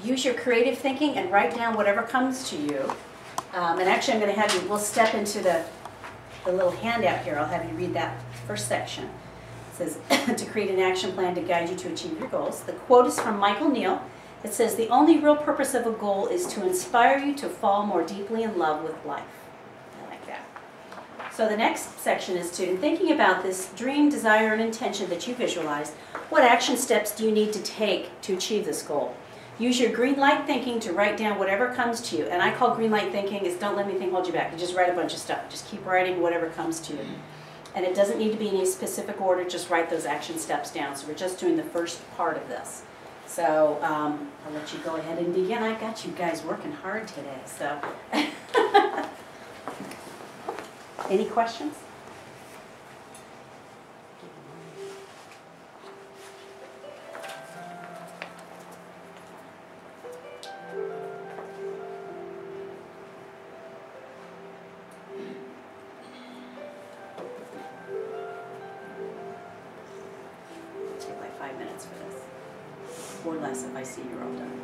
use your creative thinking and write down whatever comes to you. And actually, I'm going to have you, we'll step into the little handout here. I'll have you read that first section. It says, to create an action plan to guide you to achieve your goals. The quote is from Michael Neal. It says, the only real purpose of a goal is to inspire you to fall more deeply in love with life. I like that. So the next section is to, in thinking about this dream, desire, and intention that you visualized, what action steps do you need to take to achieve this goal? Use your green light thinking to write down whatever comes to you. And I call green light thinking is don't let anything hold you back. You just write a bunch of stuff. Just keep writing whatever comes to you. And it doesn't need to be in a specific order. Just write those action steps down. So we're just doing the first part of this. So I'll let you go ahead and begin. I got you guys working hard today. So any questions? Take like 5 minutes for this. Or less if I see you're all done.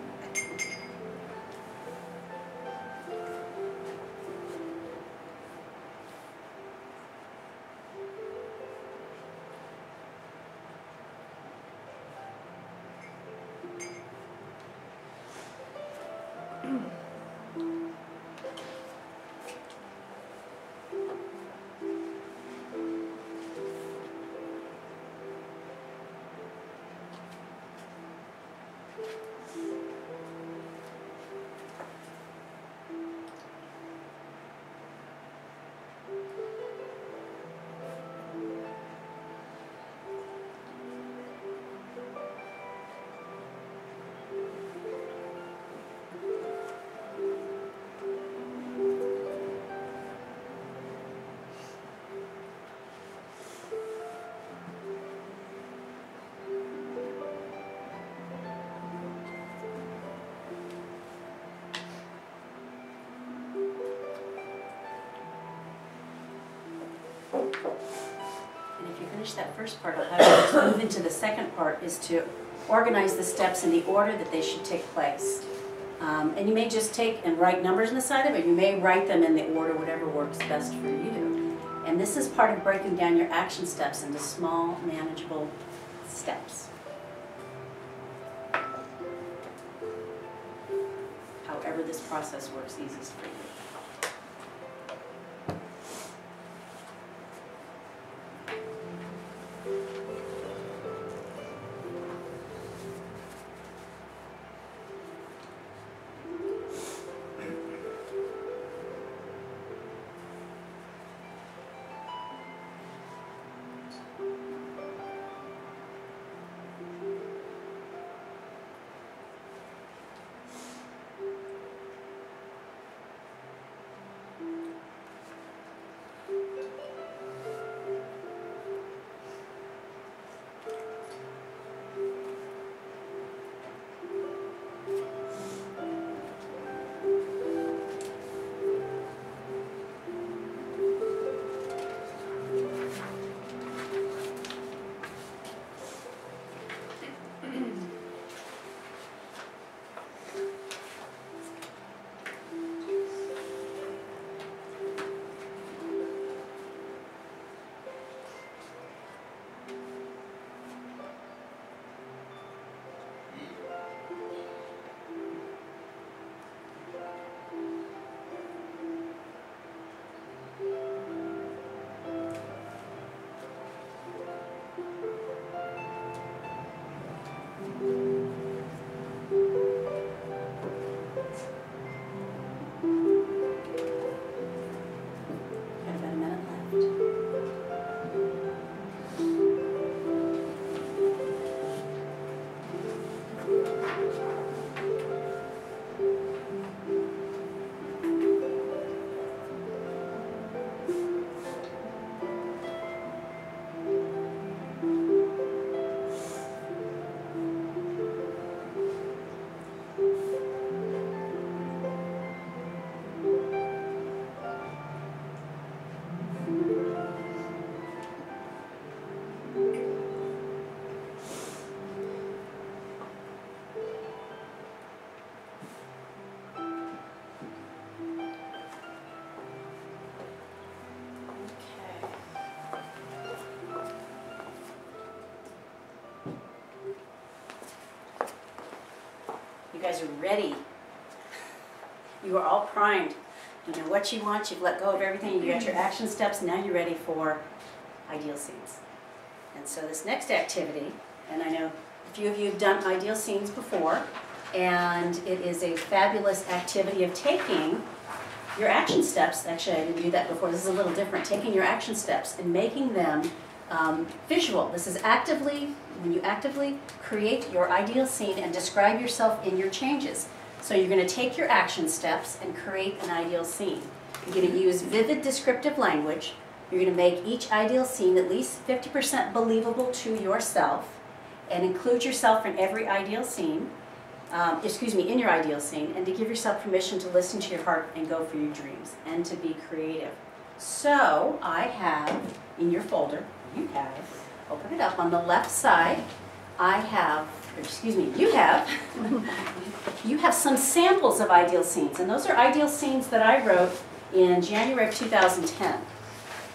And if you finish that first part, I'll have you move into the second part, is to organize the steps in the order that they should take place. And you may just take and write numbers on the side of it. You may write them in the order, whatever works best for you. And this is part of breaking down your action steps into small, manageable steps. However this process works easiest for you. You guys are ready. You are all primed. You know what you want, you've let go of everything, you got your action steps, now you're ready for ideal scenes. And so this next activity, and I know a few of you have done ideal scenes before, and it is a fabulous activity of taking your action steps. Actually, I didn't do that before, this is a little different. Taking your action steps and making them visual. This is actively, when you actively create your ideal scene and describe yourself in your changes. So you're going to take your action steps and create an ideal scene. You're going to use vivid descriptive language. You're going to make each ideal scene at least 50% believable to yourself and include yourself in every ideal scene, in your ideal scene, and to give yourself permission to listen to your heart and go for your dreams and to be creative. So I have in your folder, you have, open it up on the left side, you have some samples of ideal scenes, and those are ideal scenes that I wrote in January of 2010.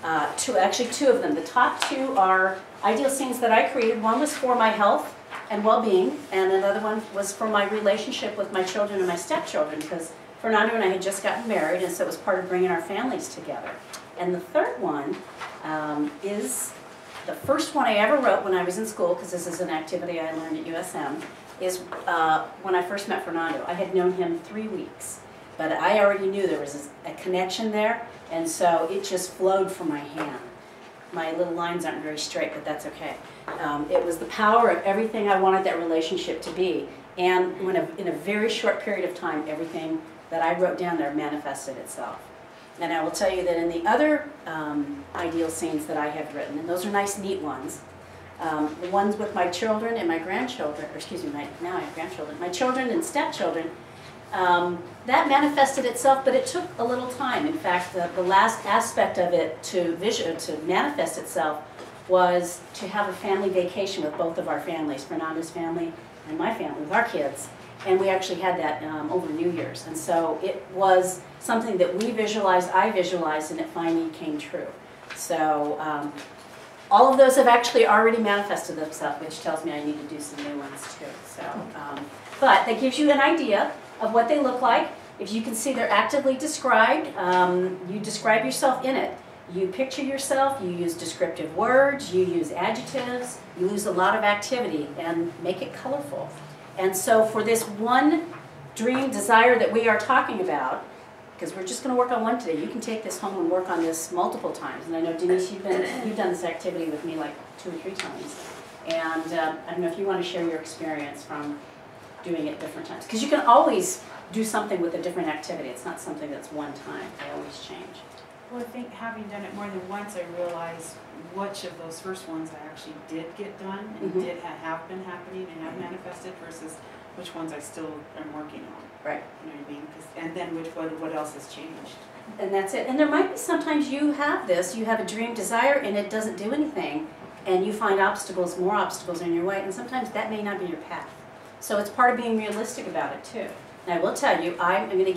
Actually, two of them. The top two are ideal scenes that I created. One was for my health and well-being, and another one was for my relationship with my children and my stepchildren, because Fernando and I had just gotten married, and so it was part of bringing our families together. And the third one is the first one I ever wrote when I was in school, because this is an activity I learned at USM, is when I first met Fernando. I had known him 3 weeks, but I already knew there was a connection there, and so it just flowed from my hand. My little lines aren't very straight, but that's okay. It was the power of everything I wanted that relationship to be, and in a very short period of time, everything that I wrote down there manifested itself. And I will tell you that in the other ideal scenes that I have written, and those are nice, neat ones, the ones with my children and my grandchildren, or excuse me, now I have grandchildren, my children and stepchildren, that manifested itself, but it took a little time. In fact, the last aspect of it to manifest itself was to have a family vacation with both of our families, Fernando's family and my family, with our kids. And we actually had that over New Year's. And so it was something that we visualized, I visualized, and it finally came true. So all of those have actually already manifested themselves, which tells me I need to do some new ones too. So, but that gives you an idea of what they look like. If you can see they're actively described, you describe yourself in it. You picture yourself, you use descriptive words, you use adjectives, you use a lot of activity and make it colorful. And so for this one dream, desire that we are talking about, because we're just going to work on one today, you can take this home and work on this multiple times. And I know, Denise, you've done this activity with me like 2 or 3 times. And I don't know if you want to share your experience from doing it different times. Because you can always do something with a different activity. It's not something that's one time. They always change. Well, I think having done it more than once, I realized which of those first ones I actually did get done and did have been happening and have manifested versus which ones I still am working on. Right. You know what I mean? And then what else has changed. And that's it. And there might be sometimes you have this, you have a dream desire and it doesn't do anything, and you find obstacles, more obstacles in your way, and sometimes that may not be your path. So it's part of being realistic about it too. And I will tell you, I'm going to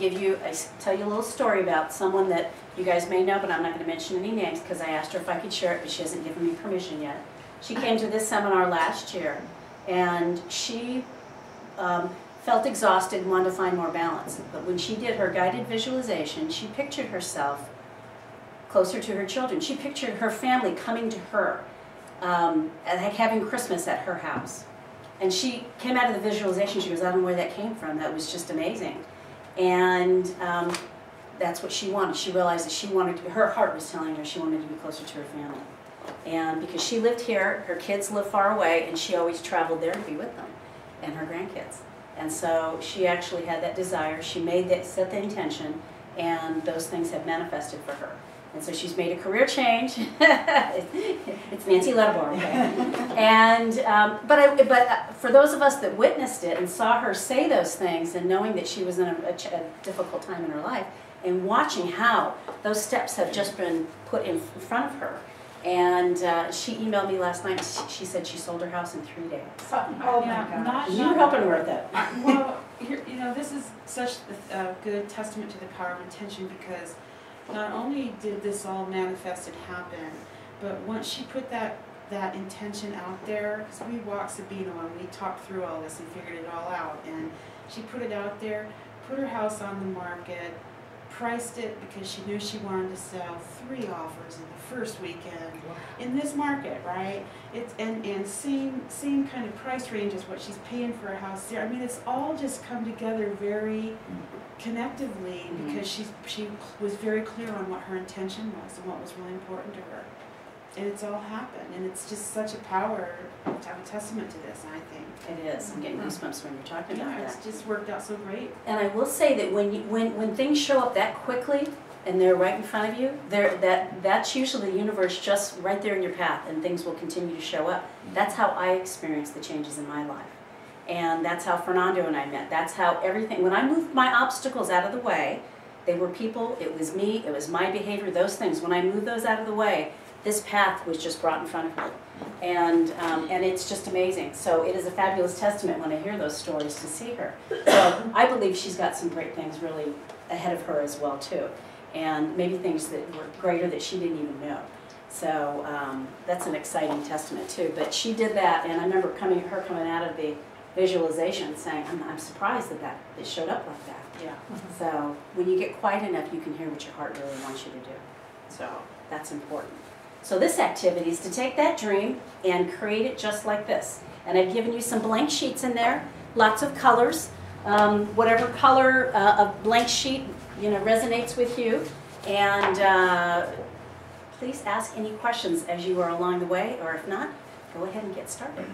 tell you a little story about someone that you guys may know, but I'm not going to mention any names because I asked her if I could share it, but she hasn't given me permission yet. She came to this seminar last year, and she felt exhausted and wanted to find more balance. But when she did her guided visualization, she pictured herself closer to her children. She pictured her family coming to her, and having Christmas at her house. And she came out of the visualization, she goes, I don't know where that came from, that was just amazing. And that's what she wanted. She realized that she wanted to, her heart was telling her she wanted to be closer to her family. And because she lived here, her kids live far away, and she always traveled there to be with them, and her grandkids. And so she actually had that desire, she set the intention, and those things have manifested for her. And so she's made a career change. It's Nancy Letterbar, okay? And but for those of us that witnessed it and saw her say those things, and knowing that she was in a difficult time in her life, and watching how those steps have just been put in front of her. And she emailed me last night. She said she sold her house in 3 days. Oh my gosh! You were helping her with that. Well, you know, this is such a good testament to the power of intention, because not only did this all manifest and happen, but once she put that intention out there, because we walked Sabino and we talked through all this and figured it all out, and She put it out there, put her house on the market, priced it because she knew she wanted to sell 3 offers in the first weekend in this market, right? It's and same kind of price range as what she's paying for a house there. I mean, it's all just come together very connectively because she was very clear on what her intention was and what was really important to her. And it's all happened, and it's just such a power to have a testament to this, I think. It is. I'm getting goosebumps when you're talking about that. It's just worked out so great. And I will say that when things show up that quickly and they're right in front of you, that's usually the universe just right there in your path, and things will continue to show up. That's how I experienced the changes in my life. And that's how Fernando and I met. That's how everything, when I moved my obstacles out of the way, they were people, it was me, it was my behavior, those things. When I moved those out of the way, this path was just brought in front of me. And it's just amazing. So it is a fabulous testament when I hear those stories to see her. So I believe she's got some great things really ahead of her as well too. And maybe things that were greater that she didn't even know. So that's an exciting testament too. But she did that, and I remember her coming out of the visualization saying, I'm surprised that it showed up like that. Yeah. So when you get quiet enough, you can hear what your heart really wants you to do. So that's important. So this activity is to take that dream and create it just like this. And I've given you some blank sheets in there, lots of colors. Whatever color of blank sheet resonates with you. And please ask any questions as you are along the way, or if not, go ahead and get started.